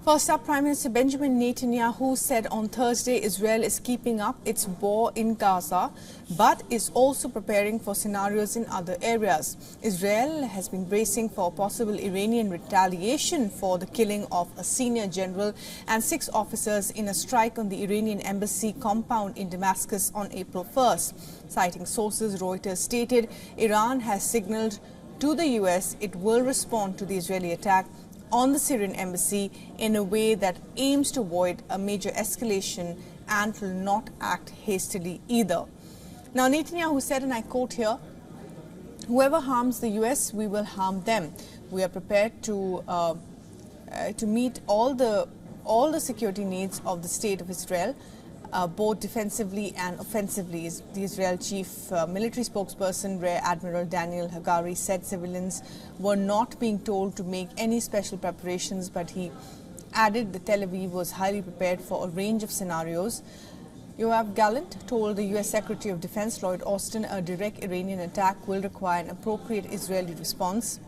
First up, Prime Minister Benjamin Netanyahu said on Thursday Israel is keeping up its war in Gaza, but is also preparing for scenarios in other areas. Israel has been bracing for possible Iranian retaliation for the killing of a senior general and 6 officers in a strike on the Iranian Embassy compound in Damascus on April 1st. Citing sources, Reuters stated Iran has signaled to the US it will respond to the Israeli attack on the Syrian embassy in a way that aims to avoid a major escalation and will not act hastily either. Now, Netanyahu said, and I quote here, "Whoever harms the US, we will harm them. We are prepared to meet all the security needs of the state of Israel, both defensively and offensively." The Israel chief military spokesperson, Rear Admiral Daniel Hagari, said civilians were not being told to make any special preparations, but he added that Tel Aviv was highly prepared for a range of scenarios. Yoav Gallant told the U.S. Secretary of Defense Lloyd Austin a direct Iranian attack will require an appropriate Israeli response.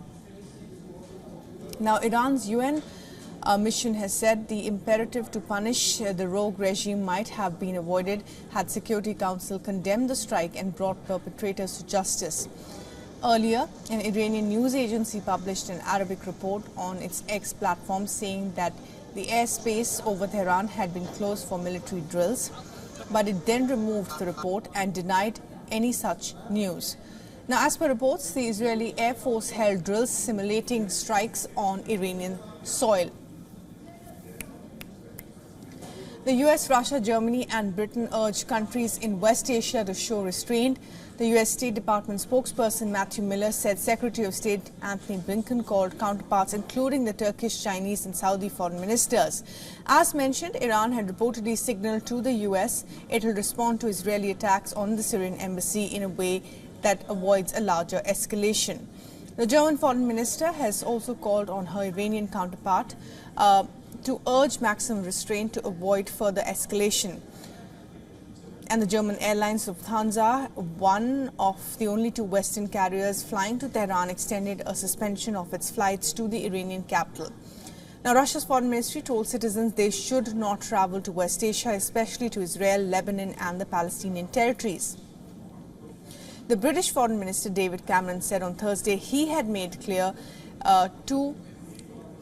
Now, Iran's UN mission has said the imperative to punish the rogue regime might have been avoided had Security Council condemned the strike and brought perpetrators to justice. Earlier, an Iranian news agency published an Arabic report on its X platform saying that the airspace over Tehran had been closed for military drills, but it then removed the report and denied any such news. Now, as per reports, the Israeli Air Force held drills simulating strikes on Iranian soil. The US, Russia, Germany and Britain urged countries in West Asia to show restraint. The US State Department spokesperson Matthew Miller said Secretary of State Anthony Blinken called counterparts, including the Turkish, Chinese and Saudi foreign ministers. As mentioned, Iran had reportedly signaled to the US it will respond to Israeli attacks on the Syrian embassy in a way that avoids a larger escalation. The German foreign minister has also called on her Iranian counterpart to urge maximum restraint to avoid further escalation. And the German airlines Lufthansa, one of the only 2 Western carriers flying to Tehran, extended a suspension of its flights to the Iranian capital. Now, Russia's foreign ministry told citizens they should not travel to West Asia, especially to Israel, Lebanon and the Palestinian territories. The British Foreign Minister David Cameron said on Thursday he had made clear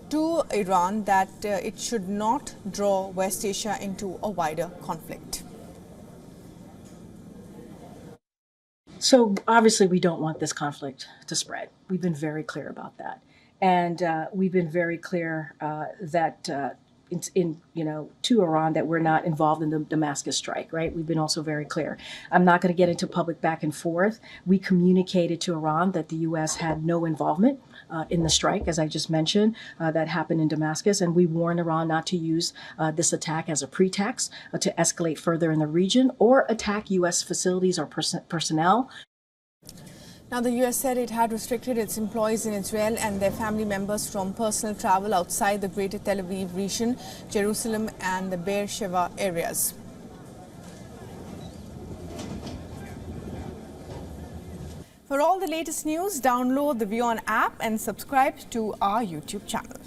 to Iran that it should not draw West Asia into a wider conflict. So obviously we don't want this conflict to spread. We've been very clear about that. And we've been very clear that to Iran that we're not involved in the Damascus strike, right? We've been also very clear. I'm not going to get into public back and forth. We communicated to Iran that the U.S. had no involvement in the strike, as I just mentioned, that happened in Damascus. And we warned Iran not to use this attack as a pretext to escalate further in the region or attack U.S. facilities or personnel. Now, the U.S. said it had restricted its employees in Israel and their family members from personal travel outside the Greater Tel Aviv region, Jerusalem and the Beersheba areas. For all the latest news, download the WION app and subscribe to our YouTube channel.